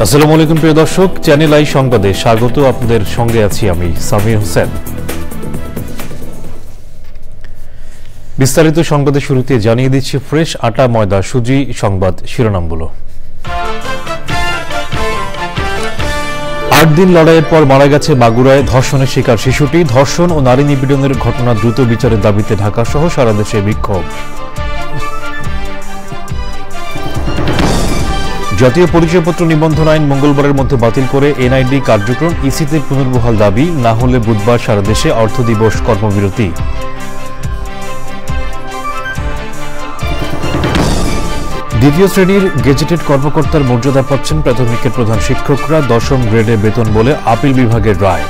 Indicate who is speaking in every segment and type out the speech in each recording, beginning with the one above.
Speaker 1: আসসালামু আলাইকুম প্রিয় দর্শক, চ্যানেল আই সংবাদে স্বাগত। আপনাদের সঙ্গে আছি আমি সামির হোসেন। বিস্তারিত সংবাদের শুরুতে জানিয়ে দিচ্ছি ফ্রেশ আটা ময়দা সুজি সংবাদ শিরোনামগুলো। 8 দিন লড়াইয়ের পর মারা গেছে মাগুরায় ধর্ষণের শিকার শিশুটি। ধর্ষণ ও নারী নিপীড়নের ঘটনা দ্রুত বিচারের দাবিতে ঢাকা সহ সারা দেশে বিক্ষোভ। জাতীয় পরিচয়পত্র নিবন্ধন আইন মঙ্গলবারের মধ্যে বাতিল করে এনআইডি কার্যক্রম ইসিতে পুনর্বহাল দাবি, না হলে বুধবার সারা দেশে অর্থ দিবস কর্মবিরতি। দ্বিতীয় শ্রেণীর গেজেটেড কর্মকর্তার মর্যাদা পাচ্ছেন প্রাথমিকের প্রধান শিক্ষকরা, 10ম গ্রেডে বেতন বলে আপিল বিভাগের রায়।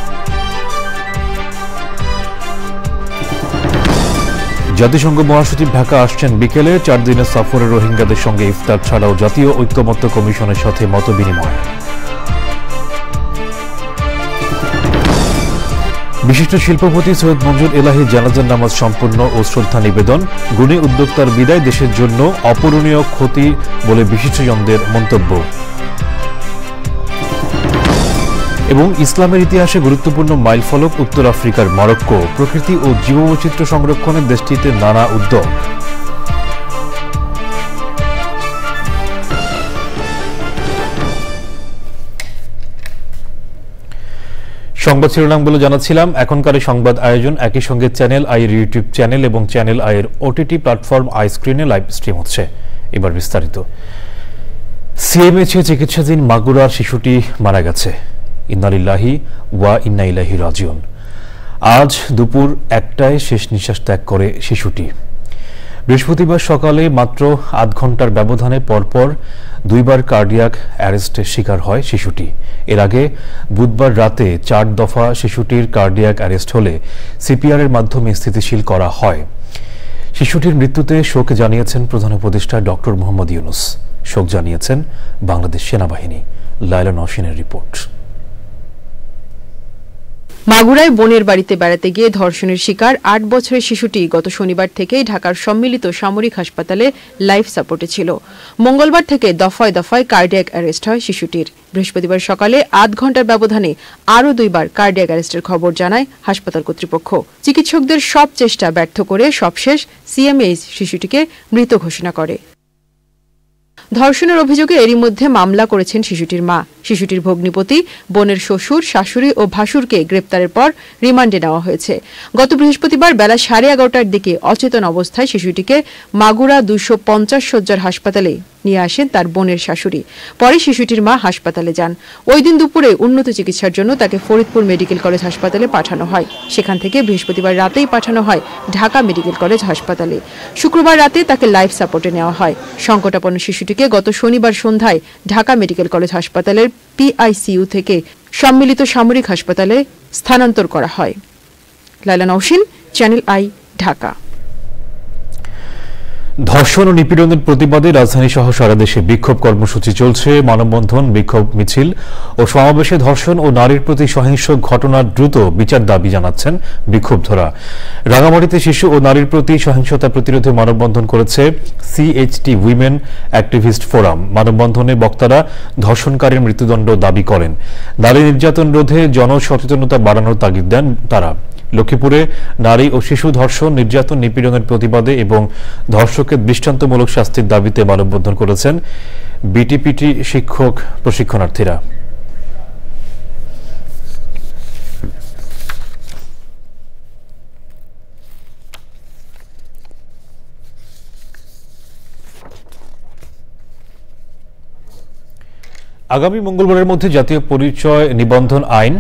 Speaker 1: জাতিসংঘ মহাসচিব ঢাকা আসছেন বিকেলে। 4 দিনের সফরে রোহিঙ্গাদের সঙ্গে ইফতার ছাড়াও জাতীয় ঐক্যমত্য কমিশনের সাথে মতবিনিময়। বিশিষ্ট শিল্পপতি সৈয়দ মঞ্জুর এলাহি জানাজার নামাজ সম্পন্ন ও শ্রদ্ধা নিবেদন। গুণী উদ্যোক্তার বিদায় দেশের জন্য অপূরণীয় ক্ষতি বলে বিশিষ্টজনদের মন্তব্য। এবং ইসলামের ইতিহাসে গুরুত্বপূর্ণ মাইলফলক উত্তর আফ্রিকার মরক্কো, প্রকৃতি ও জীববৈচিত্র্য সংরক্ষণে দেশটিতে নানা উদ্যোগ। সংবাদ শিরোনামগুলো জানাচ্ছিলাম। এখনকার সংবাদ আয়োজন একই সঙ্গে চ্যানেল আইয়ের ইউটিউব চ্যানেল এবং চ্যানেল আইয়ের ওটিটি প্ল্যাটফর্ম আই স্ক্রিনে লাইভ স্ট্রিম হচ্ছে। এবার বিস্তারিত। সিএমএইচে চিকিৎসাধীন মাগুরার শিশুটি মারা গেছে। ইন্না লিল্লাহি ওয়া ইন্না ইলাইহি রাজিউন। আজ দুপুর 1টায় শেষ নিঃশ্বাস ত্যাগ করে শিশুটি। বৃহস্পতিবার সকালে মাত্র আধ ঘন্টার ব্যবধানে পরপর 2বার কার্ডিয়াক অ্যারেস্টের শিকার হয় শিশুটি। এর আগে বুধবার রাতে 4 দফা শিশুটির কার্ডিয়াক অ্যারেস্ট হলে সিপিআরের মাধ্যমে স্থিতিশীল করা হয়। শিশুটির মৃত্যুতে শোক জানিয়েছেন প্রধান উপদেষ্টা ডক্টর মোহাম্মদ ইউনূস। শোক জানিয়েছেন বাংলাদেশ সেনাবাহিনী। লায়লা নওশিনের রিপোর্ট।
Speaker 2: মাগুরায় বোনের বাড়িতে বেড়াতে গিয়ে ধর্ষণের শিকার 8 বছরের শিশুটি গত শনিবার থেকেই ঢাকার সম্মিলিত সামরিক হাসপাতালে লাইফ সাপোর্টে ছিল। মঙ্গলবার থেকে দফায় দফায় কার্ডিয়াক অ্যারেস্ট হয় শিশুটির। বৃহস্পতিবার সকালে আধ ঘন্টার ব্যবধানে আরও 2বার কার্ডিয়াক অ্যারেস্টের খবর জানায় হাসপাতাল কর্তৃপক্ষ। চিকিৎসকদের সব চেষ্টা ব্যর্থ করে সবশেষ সিএমএইচ শিশুটিকে মৃত ঘোষণা করে। ধর্ষণের অভিযোগে এরই মধ্যে মামলা করেছেন শিশুটির মা। শিশুটির ভগ্নিপতি, বোনের শ্বশুর, শাশুড়ি ও ভাসুরকে গ্রেপ্তারের পর রিমান্ডে নেওয়া হয়েছে। গত বৃহস্পতিবার বেলা 11:30টার দিকে অচেতন অবস্থায় শিশুটিকে মাগুরা 250 শয্যার হাসপাতালে নিয়ে আসেন তার বোনের শাশুড়ি। পরে শিশুটির মা হাসপাতালে যান। ওই দিন দুপুরে উন্নত চিকিৎসার জন্য তাকে ফরিদপুর মেডিকেল কলেজ হাসপাতালে পাঠানো হয়। সেখান থেকে বৃহস্পতিবার রাতেই পাঠানো হয় ঢাকা মেডিকেল কলেজ হাসপাতালে। শুক্রবার রাতে তাকে লাইফ সাপোর্টে নেওয়া হয়। সংকটাপন্ন শিশুটিকে গত শনিবার সন্ধ্যায় ঢাকা মেডিকেল কলেজ হাসপাতালের পিআইসিইউ থেকে সম্মিলিত সামরিক হাসপাতালে স্থানান্তর করা হয়। Laila Nowshin, channel I, Dhaka.
Speaker 1: ধর্ষণ ও নিপীড়নের প্রতিবাদে রাজধানী সহ সারা দেশে বিক্ষোভ কর্মসূচি চলছে। মানববন্ধন, বিক্ষোভ মিছিল ও সমাবেশে ধর্ষণ ও নারীর প্রতি সহিংস ঘটনার দ্রুত বিচার দাবি জানাচ্ছেন বিক্ষোভধরা। রাঙামাটিতে শিশু ও নারীর প্রতি সহিংসতা প্রতিরোধে মানববন্ধন করেছে সিএইচটি উইমেন অ্যাক্টিভিস্ট ফোরাম। মানববন্ধনে বক্তারা ধর্ষণকারীর মৃত্যুদণ্ড দাবি করেন। নারী নির্যাতন রোধে জনসচেতনতা বাড়ানোর তাগিদ দেন তারা। লক্ষ্মীপুরে নারী ও শিশু ধর্ষণ, নির্যাতন, নিপীড়নের প্রতিবাদে এবং ধর্ষকের দৃষ্টান্তমূলক শাস্তির দাবিতে মানববন্ধন করেছেন বিটিপিটি শিক্ষক প্রশিক্ষণার্থীরা। আগামী মঙ্গলবারের মধ্যে জাতীয় পরিচয় নিবন্ধন আইন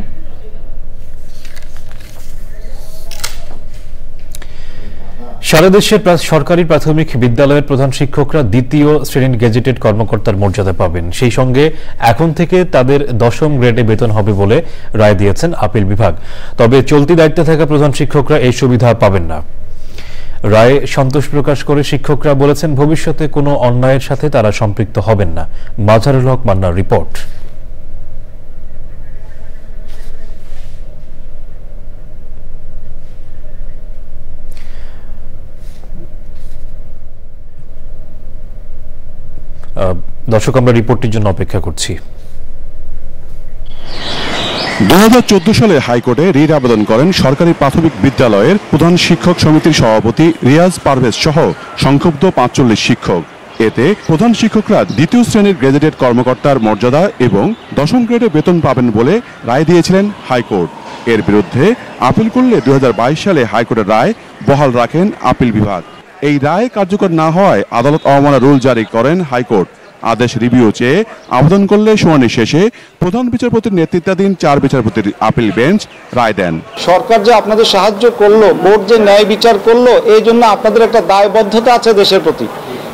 Speaker 1: সারা দেশের সরকারি প্রাথমিক বিদ্যালয়ের প্রধান শিক্ষকরা 2য় শ্রেণীর গেজেটেড কর্মকর্তার মর্যাদা পাবেন। সেই সঙ্গে এখন থেকে তাদের 10ম গ্রেডে বেতন হবে বলে রায় দিয়েছেন আপিল বিভাগ। তবে চলতি দায়িত্বে থাকা প্রধান শিক্ষকরা এই সুবিধা পাবেন না। রায়ে সন্তোষ প্রকাশ করে শিক্ষকরা বলেছেন, ভবিষ্যতে কোনো অন্যায়ের সাথে তারা সম্পৃক্ত হবেন না। মাজারুল হক মান্নার রিপোর্ট। দর্শক, আমরা রিপোর্টটির জন্য অপেক্ষা করছি।
Speaker 3: 2014 সালে হাইকোর্টে রিট আবেদন করেন সরকারি প্রাথমিক বিদ্যালয়ের প্রধান শিক্ষক সমিতির সভাপতি রিয়াজ পারভেজ সহ সংক্ষুব্ধ 45 শিক্ষক। এতে প্রধান শিক্ষকরা দ্বিতীয় শ্রেণীর গ্র্যাজুয়েট কর্মকর্তার মর্যাদা এবং দশম গ্রেডে বেতন পাবেন বলে রায় দিয়েছিলেন হাইকোর্ট। এর বিরুদ্ধে আপিল করলে 2022 সালে হাইকোর্টের রায় বহাল রাখেন আপিল বিভাগ। এই রায় কার্যকর না হওয়ায় আদালত অবমাননা রুল জারি করেন হাইকোর্ট। আদেশ রিভিউ চেয়ে আবেদন করলে শুনানি শেষে প্রধান বিচারপতির নেতৃত্বাধীন 4 বিচারপতির আপিল বেঞ্চ রায় দেন।
Speaker 4: সরকার যে আপনাদের সাহায্য করলো, বোর্ড যে ন্যায় বিচার করলো, এই জন্য আপনাদের একটা দায়বদ্ধতা আছে দেশের প্রতি।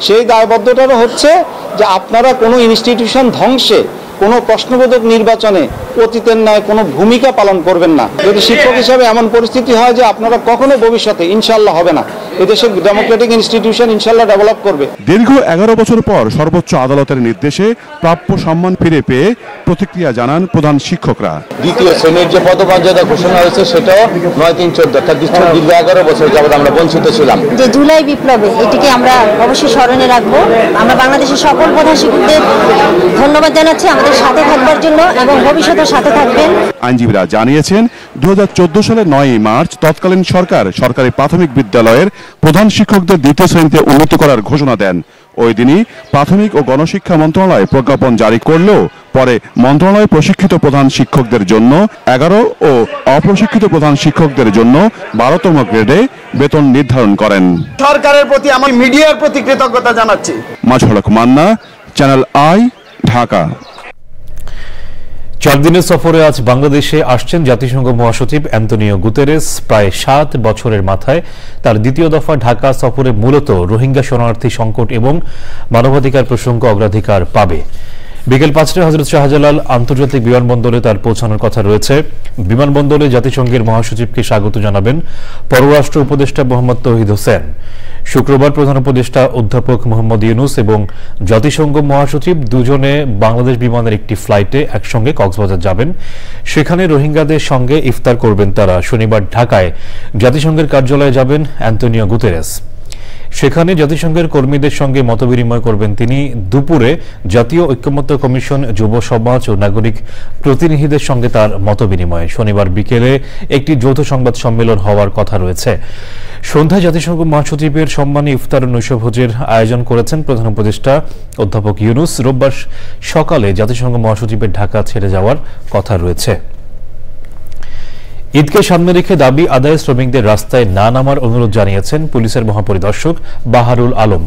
Speaker 4: সেই দায়বদ্ধতাটা হচ্ছে যে আপনারা কোনো ইনস্টিটিউশন ধ্বংসে, কোনো প্রশ্নবোধক নির্বাচনে অতীতের ন্যায় কোনো ভূমিকা পালন করবেন না। যদি শিক্ষক হিসাবে এমন পরিস্থিতি হয় যে আপনারা কখনো ভবিষ্যতে, ইনশাল্লাহ হবে না, এদেশে ডেমোক্রেটিক ইনস্টিটিউশন ইনশাল্লাহ ডেভেলপ করবে।
Speaker 3: দীর্ঘ 11 বছর পর সর্বোচ্চ আদালতের নির্দেশে প্রাপ্য সম্মান ফিরে পেয়ে প্রতিক্রিয়া জানান প্রধান শিক্ষকরা।
Speaker 5: দ্বিতীয় শ্রেণীর যে পদমর্যাদা ঘোষণা হয়েছে সেটাও 9-3-14 অর্থাৎ দীর্ঘ 11 বছর যাবত আমরা বঞ্চিত ছিলাম।
Speaker 6: যে জুলাই বিপ্লবে এটিকে আমরা অবশ্যই স্মরণে রাখবো। আমরা বাংলাদেশের সকল প্রধান শিক্ষকদের ধন্যবাদ জানাচ্ছি আমাদের সাথে থাকবার জন্য এবং ভবিষ্যতের সাথে থাকবেন।
Speaker 3: আইনজীবীরা জানিয়েছেন 2014 সালের 9 মার্চ তৎকালীন সরকার সরকারি প্রাথমিক বিদ্যালয়ের প্রধান শিক্ষকদের দ্বিতীয় শ্রেণীতে উন্নীত করার ঘোষণা দেন। ওই দিনই প্রাথমিক ও গণশিক্ষা মন্ত্রণালয় প্রজ্ঞাপন জারি করলেও পরে মন্ত্রণালয় প্রশিক্ষিত প্রধান শিক্ষকদের জন্য 11 ও অপ্রশিক্ষিত প্রধান শিক্ষকদের জন্য 12তম গ্রেডে বেতন নির্ধারণ করেন।
Speaker 4: সরকারের প্রতি আমার মিডিয়ার প্রতি কৃতজ্ঞতা জানাচ্ছি।
Speaker 3: মাজহারুল হক মান্না, চ্যানেল আই, ঢাকা।
Speaker 1: 4 দিনের সফরে আজ বাংলাদেশে আসছেন জাতিসংঘ মহাসচিব অ্যান্তোনিও গুতেরেস। প্রায় 7 বছরের মাথায় তার দ্বিতীয় দফা ঢাকা সফরে মূলত রোহিঙ্গা শরণার্থী সংকট এবং মানবাধিকার প্রসঙ্গ অগ্রাধিকার পাবে। বিকেল 5টায় হযরত শাহজালাল আন্তর্জাতিক বিমানবন্দরে তার পৌঁছানোর কথা রয়েছে। বিমানবন্দরে জাতিসংঘের মহাসচিবকে স্বাগত জানাবেন পররাষ্ট্র উপদেষ্টা মোহাম্মদ তৌহিদ হোসেন। শুক্রবার প্রধান উপদেষ্টা অধ্যাপক মোহাম্মদ ইউনুস এবং জাতিসংঘ মহাসচিব দুজনে বাংলাদেশ বিমানের একটি ফ্লাইটে একসঙ্গে কক্সবাজার যাবেন। সেখানে রোহিঙ্গাদের সঙ্গে ইফতার করবেন তারা। শনিবার ঢাকায় জাতিসংঘের কার্যালয়ে যাবেন অ্যান্তোনিও গুতেরেস। সেখানে জাতিসংঘের কর্মীদের সঙ্গে মতবিনিময় করবেন তিনি। দুপুরে জাতীয় ঐক্যমত্য কমিশন, যুব সমাজ ও নাগরিক প্রতিনিধিদের সঙ্গে তার মতবিনিময়। শনিবার বিকেলে একটি যৌথ সংবাদ সম্মেলন হওয়ার কথা রয়েছে। সন্ধ্যায় জাতিসংঘ মহাসচিবের সম্মানে ইফতার ও নৈশভোজের আয়োজন করেছেন প্রধান উপদেষ্টা অধ্যাপক ইউনুস। রোববার সকালে জাতিসংঘ মহাসচিবের ঢাকা ছেড়ে যাওয়ার কথা রয়েছে। ঈদকে সামনে রেখে দাবি আদায়ে শ্রমিকদের রাস্তায় না নামার অনুরোধ জানিয়েছেন পুলিশের মহাপরিদর্শক বাহারুল আলম।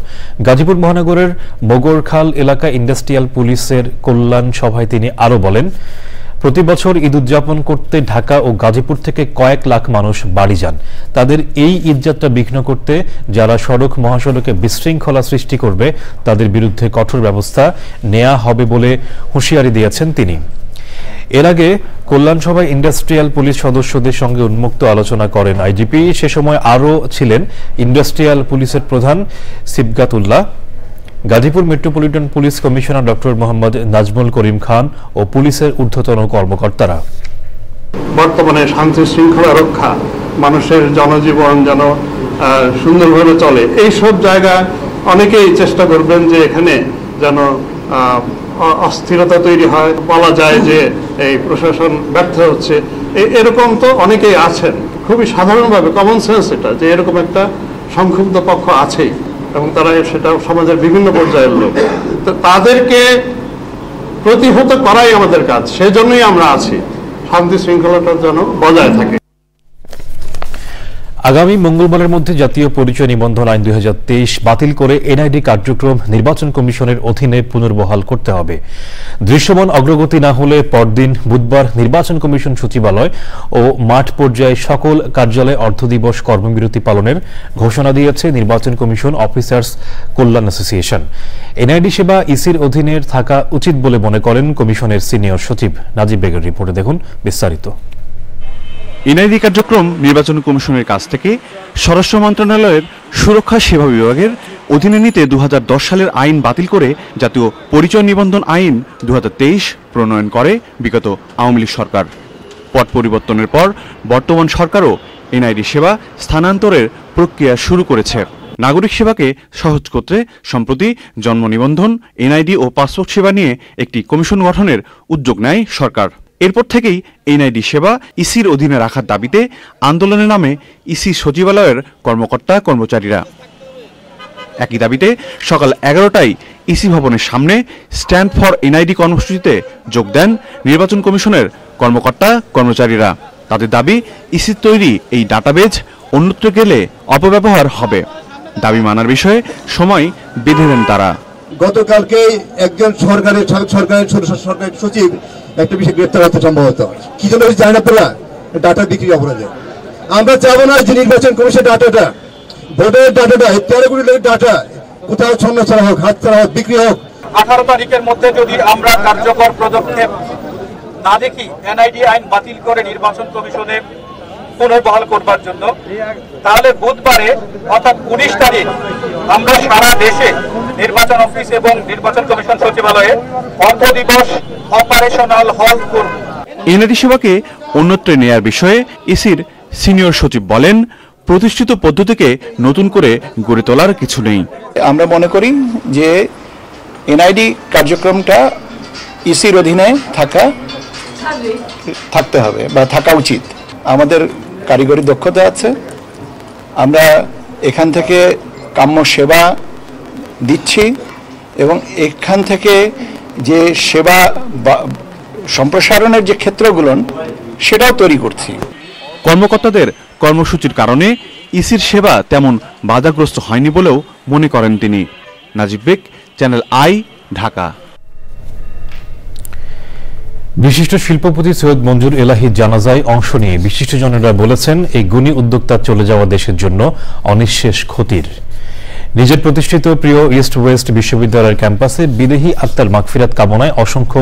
Speaker 1: গাজীপুর মহানগরের মোগরখাল এলাকায় ইন্ডাস্ট্রিয়াল পুলিশের কল্যাণ সভায় তিনি আরও বলেন, প্রতি বছর ঈদ উদযাপন করতে ঢাকা ও গাজীপুর থেকে কয়েক লাখ মানুষ বাড়ি যান। তাদের এই ঈদযাত্রা বিঘ্ন করতে যারা সড়ক মহাসড়কে বিশৃঙ্খলা সৃষ্টি করবে তাদের বিরুদ্ধে কঠোর ব্যবস্থা নেওয়া হবে বলে হুঁশিয়ারি দিয়েছেন তিনি। এর আগে কল্যাণ সভায় ইন্ডাস্ট্রিয়াল পুলিশ সদস্যদের সঙ্গে উন্মুক্ত আলোচনা করেন আইজিপি। সে সময় আরও ছিলেন ইন্ডাস্ট্রিয়াল পুলিশের প্রধান Sibgatullah, Gazipur metropolitan police commissioner doctor Mohammad Nazmul Karim Khan ও পুলিশের ঊর্ধ্বতন কর্মকর্তারা।
Speaker 7: বর্তমানে শান্তি শৃঙ্খলা রক্ষা, মানুষের জনজীবন যেন সুন্দরভাবে চলে, এইসব জায়গায় অনেকেই চেষ্টা করবেন যে এখানে যেন অস্থিরতা তৈরি হয়, বলা যায় যে এই প্রশাসন ব্যর্থ হচ্ছে, এরকম তো অনেকেই আছেন। খুবই সাধারণভাবে কমন সেন্স এটা, যে এরকম একটা সংক্ষুব্ধ পক্ষ আছেই এবং তারা সেটা সমাজের বিভিন্ন পর্যায়ের লোক। তো তাদেরকে প্রতিহত করাই আমাদের কাজ, সেজন্যই আমরা আছি, শান্তি শৃঙ্খলাটা যেন বজায় থাকে।
Speaker 1: আগামী মঙ্গলবারের মধ্যে জাতীয় পরিচয় নিবন্ধন আইন 2023 বাতিল করে এনআইডি কার্যক্রম নির্বাচন কমিশনের অধীনে পুনর্বহাল করতে হবে। দৃশ্যমান অগ্রগতি না হলে পরদিন বুধবার নির্বাচন কমিশন সচিবালয় ও মাঠ পর্যায়ে সকল কার্যালয়ে অর্ধদিবস কর্মবিরতি পালনের ঘোষণা দিয়েছে নির্বাচন কমিশন অফিসার্স কল্যাণ অ্যাসোসিয়েশন। এনআইডি সেবা ইসির অধীনে থাকা উচিত বলে মনে করেন কমিশনের সিনিয়র সচিব। নাজিব বেগের রিপোর্টে দেখুন বিস্তারিত।
Speaker 8: এনআইডি কার্যক্রম নির্বাচন কমিশনের কাছ থেকে স্বরাষ্ট্র মন্ত্রণালয়ের সুরক্ষা সেবা বিভাগের অধীনে নিতে 2010 সালের আইন বাতিল করে জাতীয় পরিচয় নিবন্ধন আইন 2023 প্রণয়ন করে বিগত আওয়ামী লীগ সরকার। পট পরিবর্তনের পর বর্তমান সরকারও এনআইডি সেবা স্থানান্তরের প্রক্রিয়া শুরু করেছে। নাগরিক সেবাকে সহজ করতে সম্প্রতি জন্ম নিবন্ধন, এনআইডি ও পাসপোর্ট সেবা নিয়ে একটি কমিশন গঠনের উদ্যোগ নেয় সরকার। এরপর থেকেই এনআইডি সেবা ইসির অধীনে রাখার দাবিতে আন্দোলনের নামে ইসি সচিবালয়ের কর্মকর্তা কর্মচারীরা। একই দাবিতে সকাল 11টায় ইসি ভবনের সামনে স্ট্যান্ড ফর এনআইডি কর্মসূচিতে যোগ দেন নির্বাচন কমিশনের কর্মকর্তা কর্মচারীরা। তাদের দাবি, ইসির তৈরি এই ডাটাবেজ অন্যত্র গেলে অপব্যবহার হবে। দাবি মানার বিষয়ে সময় বেঁধে দেন তারা।
Speaker 9: গতকালকে একজন সরকারি সচিব একটা বিষয় গ্রেপ্তার হতে সম্ভবত কি জন্য জানি না, পেলা ডাটা বিক্রি অপরাধে। আমরা চাবো না যে নির্বাচন কমিশন ডাটাটা, ভোটের ডাটাটা, 13 কোটি লোকের ডাটা কোথাও ছন্ন ছাড়া হোক, হাত ছাড়া হোক, বিক্রি হোক।
Speaker 10: 18 তারিখের মধ্যে যদি আমরা কার্যকর পদক্ষেপ না দেখি এনআইডি আইন বাতিল করে নির্বাচন কমিশনে পুনর্বহাল করবার জন্য, তাহলে বুধবারে অর্থাৎ 19 তারিখ আমরা সারা দেশে নির্বাচন অফিস এবং নির্বাচন কমিশন সচিবালয়ে অর্ধ দিবস অপারেশনাল হল করব।
Speaker 8: এনআইডি সেবাকে অন্যত্র নেয়ার বিষয়ে ইসির সিনিয়র সচিব বলেন, প্রতিষ্ঠিত পদ্ধতিকে নতুন করে গড়ে তোলার কিছু নেই।
Speaker 11: আমরা মনে করি যে এনআইডি কার্যক্রমটা ইসির অধীনে থাকতে হবে বা থাকা উচিত। আমাদের কারিগরি দক্ষতা আছে, আমরা এখান থেকে কাম্য সেবা দিচ্ছি এবং এখান থেকে যে সেবা সম্প্রসারণের যে ক্ষেত্রগুলো সেটাও তৈরি করছি।
Speaker 8: কর্মকর্তাদের কর্মসূচির কারণে ইসির সেবা তেমন বাধাগ্রস্ত হয়নি বলেও মনে করেন তিনি। নাজিব বেগ, চ্যানেল আই, ঢাকা।
Speaker 1: বিশিষ্ট শিল্পপতি সৈয়দ মঞ্জুর এলাহীর জানাজায় অংশ নিয়ে বিশিষ্টজনেরা বলেছেন, এই গুণী উদ্যোক্তার চলে যাওয়া দেশের জন্য অনিঃশেষ ক্ষতির। নিজের প্রতিষ্ঠিত প্রিয় ইস্ট ওয়েস্ট বিশ্ববিদ্যালয়ের ক্যাম্পাসে বিদেহী আত্মার মাগফিরাত কামনায় অসংখ্য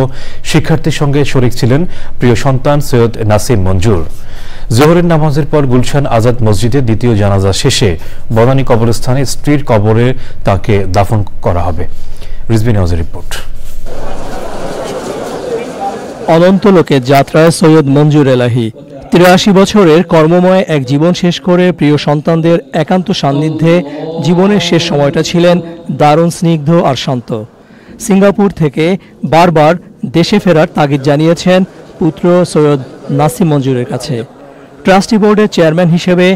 Speaker 1: শিক্ষার্থীর সঙ্গে শরিক ছিলেন প্রিয় সন্তান সৈয়দ নাসিম মঞ্জুর। জোহরের নামাজের পর গুলশান আজাদ মসজিদে দ্বিতীয় জানাজা শেষে বনানী কবরস্থানে স্ত্রীর কবরে তাকে দাফন করা হবে। রিজভী নিউজের রিপোর্ট।
Speaker 12: অনন্ত লোকের যাত্রায় সৈয়দ মঞ্জুর এলাহী 83 বছরের কর্মময় এক জীবন শেষ করে প্রিয় সন্তানদের একান্ত সান্নিধ্যে জীবনের শেষ সময়টা ছিলেন দারুণ স্নিগ্ধ আর শান্ত। সিঙ্গাপুর থেকে বারবার দেশে ফেরার তাগিদ জানিয়েছেন পুত্র সৈয়দ নাসিম মঞ্জুরের কাছে। ট্রাস্টি বোর্ডের চেয়ারম্যান হিসেবে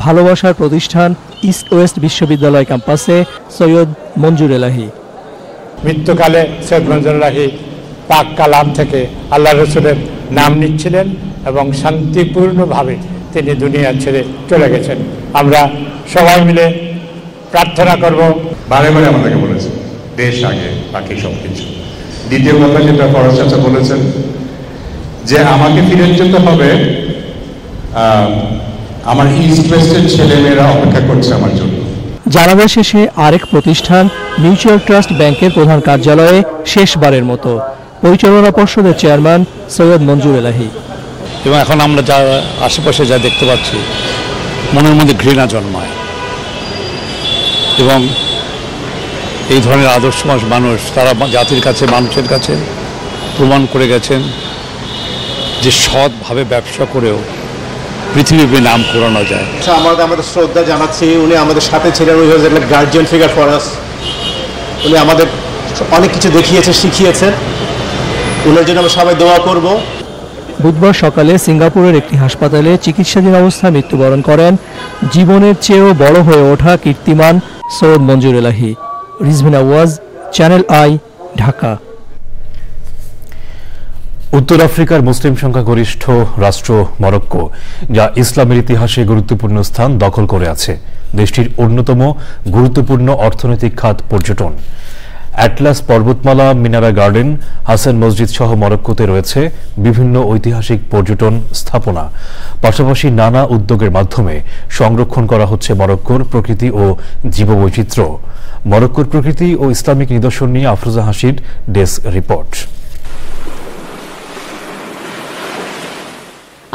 Speaker 12: ভালোবাসার প্রতিষ্ঠান ইস্ট ওয়েস্ট বিশ্ববিদ্যালয় ক্যাম্পাসে সৈয়দ মঞ্জুর এলাহী।
Speaker 13: মৃত্যুকালে সৈয়দ মঞ্জুর এলাহী পাক কালাম থেকে আল্লাহ রসুলের নাম নিচ্ছিলেন এবং শান্তিপূর্ণভাবে তিনি দুনিয়া ছেড়ে চলে গেছেন। আমরা সবাই মিলে প্রার্থনা করব।
Speaker 14: বারে বারে আমাদেরকে বলেছেন দেশ আগে বাকি সব কিছু। দ্বিতীয় কথা যেটা ফরাজ চাচা বলেছেন যে আমাকে ফিরে যেতে হবে, আমার ইস্ট ওয়েস্টের ছেলেমেয়েরা অপেক্ষা করছে আমার জন্য।
Speaker 12: জানাজা শেষে আরেক প্রতিষ্ঠান মিউচুয়াল ট্রাস্ট ব্যাংকের প্রধান কার্যালয়ে শেষবারের মতো পরিচালনা পর্ষদের চেয়ারম্যান সৈয়দ মঞ্জুর এলাহী।
Speaker 15: এবং এখন আমরা যা আশেপাশে যা দেখতে পাচ্ছি, মনের মধ্যে ঘৃণা জন্মায় এবং এই ধরনের আদর্শ মানুষ তারা জাতির কাছে, মানুষের কাছে প্রমাণ করে গেছেন যে সৎভাবে ব্যবসা করেও পৃথিবীর নাম করানো যায়।
Speaker 5: আমাদের শ্রদ্ধা জানাচ্ছি, উনি আমাদের সাথে ছিলেন, উনি ওয়াজ একটা গার্জিয়ান ফিগার ফর আস। উনি আমাদের অনেক কিছু দেখিয়েছে, শিখিয়েছেন। উনার জন্য আমরা সবাই দোয়া করব।
Speaker 12: বুধবার সকালে সিঙ্গাপুরের একটি হাসপাতালে চিকিৎসাধীন অবস্থায় মৃত্যুবরণ করেন জীবনের চেয়েও বড় হয়ে ওঠা কীর্তিমান সৈয়দ মঞ্জুর এলাহী। রিজভিনা ওয়াজ, চ্যানেল আই, ঢাকা।
Speaker 1: উত্তর আফ্রিকার মুসলিম সংখ্যাগরিষ্ঠ রাষ্ট্র মরক্কো, যা ইসলামের ইতিহাসে গুরুত্বপূর্ণ স্থান দখল করে আছে। দেশটির অন্যতম গুরুত্বপূর্ণ অর্থনৈতিক খাত পর্যটন। অ্যাটলাস পর্বতমালা, মিনারা গার্ডেন, হাসান মসজিদ সহ মরক্কোতে রয়েছে বিভিন্ন ঐতিহাসিক পর্যটন স্থাপনা। পাশাপাশি নানা উদ্যোগের মাধ্যমে সংরক্ষণ করা হচ্ছে মরক্কোর প্রকৃতি ও জীববৈচিত্র্য। মরক্কোর প্রকৃতি ও ইসলামিক নিদর্শন নিয়ে আফরোজা হাসির ডেস্ক রিপোর্ট।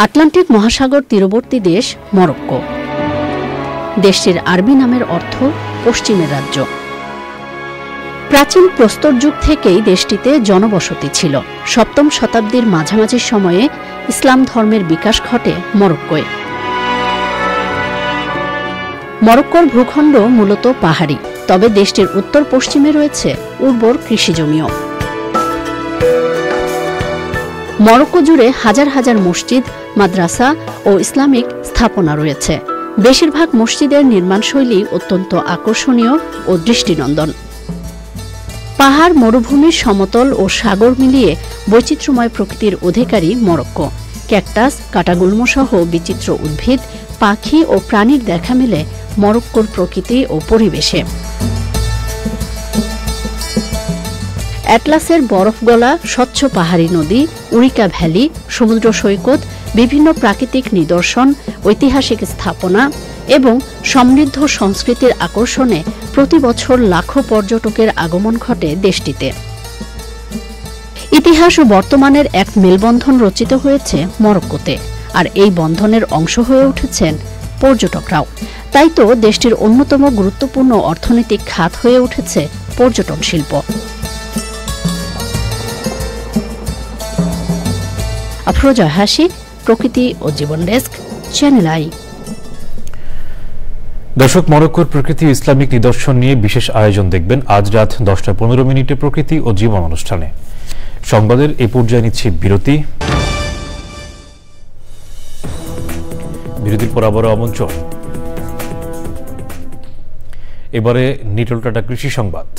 Speaker 16: আটলান্টিক মহাসাগর তীরবর্তী দেশ মরক্কো। দেশটির আরবি নামের অর্থ পশ্চিমের রাজ্য। প্রাচীন প্রস্তর যুগ থেকেই দেশটিতে জনবসতি ছিল। 7ম শতাব্দীর মাঝামাঝি সময়ে ইসলাম ধর্মের বিকাশ ঘটে মরক্কোয়। মরক্কোর ভূখণ্ড মূলত পাহাড়ি, তবে দেশটির উত্তর পশ্চিমে রয়েছে উর্বর কৃষিজমিও। মরক্কো জুড়ে হাজার হাজার মসজিদ, মাদ্রাসা ও ইসলামিক স্থাপনা রয়েছে। বেশিরভাগ মসজিদের নির্মাণশৈলী অত্যন্ত আকর্ষণীয় ও দৃষ্টিনন্দন। পাহাড়, মরুভূমি, সমতল ও সাগর মিলিয়ে বৈচিত্র্যময় প্রকৃতির অধিকারী মরক্কো। ক্যাকটাস, কাটাগুল্ম সহ বিচিত্র উদ্ভিদ, পাখি ও প্রাণীর দেখা মেলে মরক্কোর প্রকৃতি ও পরিবেশে। অ্যাটলাসের বরফ গলা স্বচ্ছ পাহাড়ি নদী, উরিকা ভ্যালি, সমুদ্র সৈকত, বিভিন্ন প্রাকৃতিক নিদর্শন, ঐতিহাসিক স্থাপনা এবং সমৃদ্ধ সংস্কৃতির আকর্ষণে প্রতি বছর লাখো পর্যটকের আগমন ঘটে দেশটিতে। ইতিহাস ও বর্তমানের এক মেলবন্ধন রচিত হয়েছে মরক্কোতে, আর এই বন্ধনের অংশ হয়ে উঠেছেন পর্যটকরাও। তাই তো দেশটির অন্যতম গুরুত্বপূর্ণ অর্থনৈতিক খাত হয়ে উঠেছে পর্যটন শিল্প। আফরোজা হাসি, প্রকৃতি ও জীবন ডেস্ক, চ্যানেল আই।
Speaker 1: দর্শক, মরক্কোর প্রকৃতি ইসলামিক নিদর্শন নিয়ে বিশেষ আয়োজন দেখবেন আজ রাত 10:15 প্রকৃতি ও জীবন অনুষ্ঠানে। সংবাদের এ পর্যায়ে নিচ্ছি বিরতি। বিরতির পর আবারও আমন্ত্রণ। এবারে নিটল টাটা কৃষি সংবাদ।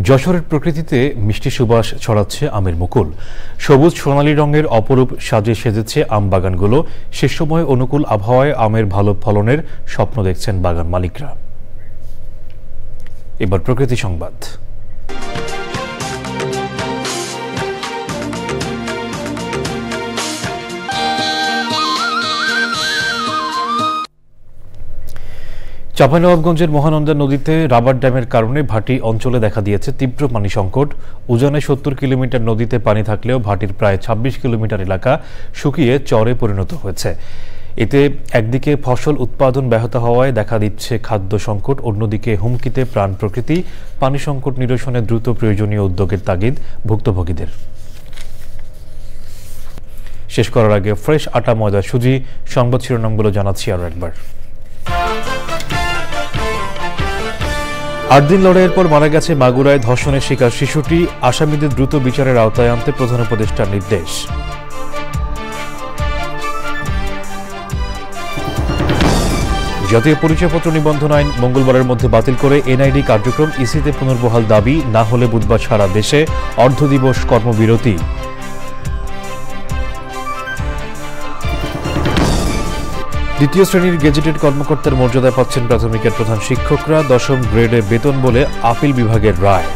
Speaker 1: যশোরের প্রকৃতিতে মিষ্টি সুবাস ছড়াচ্ছে আমের মুকুল। সবুজ সোনালী রঙের অপরূপ সাজে সেজেছে আম বাগানগুলো। সে সময় অনুকূল আবহাওয়ায় আমের ভালো ফলনের স্বপ্ন দেখছেন বাগান মালিকরা। এবার প্রকৃতি সংবাদ। চাঁপাইনবাবগঞ্জের মহানন্দা নদীতে রাবার ড্যামের কারণে ভাটি অঞ্চলে দেখা দিয়েছে তীব্র পানি সংকট। উজানে 70 কিলোমিটার নদীতে পানি থাকলেও ভাটির প্রায় 26 কিলোমিটার এলাকা শুকিয়ে চরে পরিণত হয়েছে। এতে একদিকে ফসল উৎপাদন ব্যাহত হওয়ায় দেখা দিচ্ছে খাদ্য সংকট, অন্যদিকে হুমকিতে প্রাণ প্রকৃতি। পানি সংকট নিরসনে দ্রুত প্রয়োজনীয় উদ্যোগের তাগিদ ভুক্তভোগীদের। শেষ করার আগে ফ্রেশ আটা, ময়দা, সুজি সংবাদ শিরোনামগুলো জানাচ্ছি আরও একবার। 8 দিন লড়াইয়ের পর মারা গেছে মাগুরায় ধর্ষণের শিকার শিশুটি। আসামিদের দ্রুত বিচারের আওতায় আনতে প্রধান উপদেষ্টার নির্দেশ। জাতীয় পরিচয়পত্র নিবন্ধন আইন মঙ্গলবারের মধ্যে বাতিল করে এনআইডি কার্যক্রম ইসিতে পুনর্বহাল দাবি। না হলে বুধবার সারা দেশে অর্ধদিবস কর্মবিরতি। দ্বিতীয় শ্রেণীর গেজেটেড কর্মকর্তার মর্যাদা পাচ্ছেন প্রাথমিকের প্রধান শিক্ষকরা। 10ম গ্রেডে বেতন বলে আপিল বিভাগের রায়।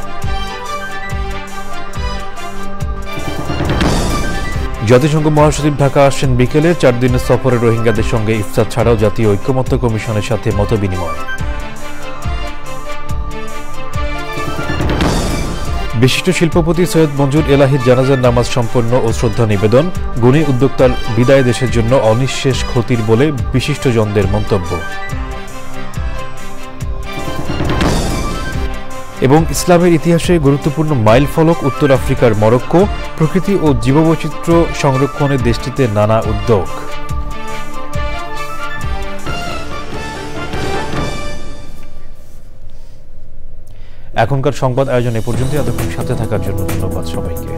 Speaker 1: জাতিসংঘ মহাসচিব ঢাকা আসছেন বিকেলে। 4 দিনের সফরে রোহিঙ্গাদের সঙ্গে ইফতার ছাড়াও জাতীয় ঐক্যমত্য কমিশনের সাথে মতবিনিময়। বিশিষ্ট শিল্পপতি সৈয়দ মঞ্জুর এলাহির জানাজার নামাজ সম্পন্ন ও শ্রদ্ধা নিবেদন। গুণী উদ্যোক্তার বিদায় দেশের জন্য অনিঃশেষ ক্ষতির বলে বিশিষ্টজনদের মন্তব্য। এবং ইসলামের ইতিহাসে গুরুত্বপূর্ণ মাইল ফলক উত্তর আফ্রিকার মরক্কো। প্রকৃতি ও জীববৈচিত্র্য সংরক্ষণে দেশটিতে নানা উদ্যোগ। এখনকার সংবাদ আয়োজন এ পর্যন্ত। এতক্ষণ সাথে থাকার জন্য ধন্যবাদ সবাইকে।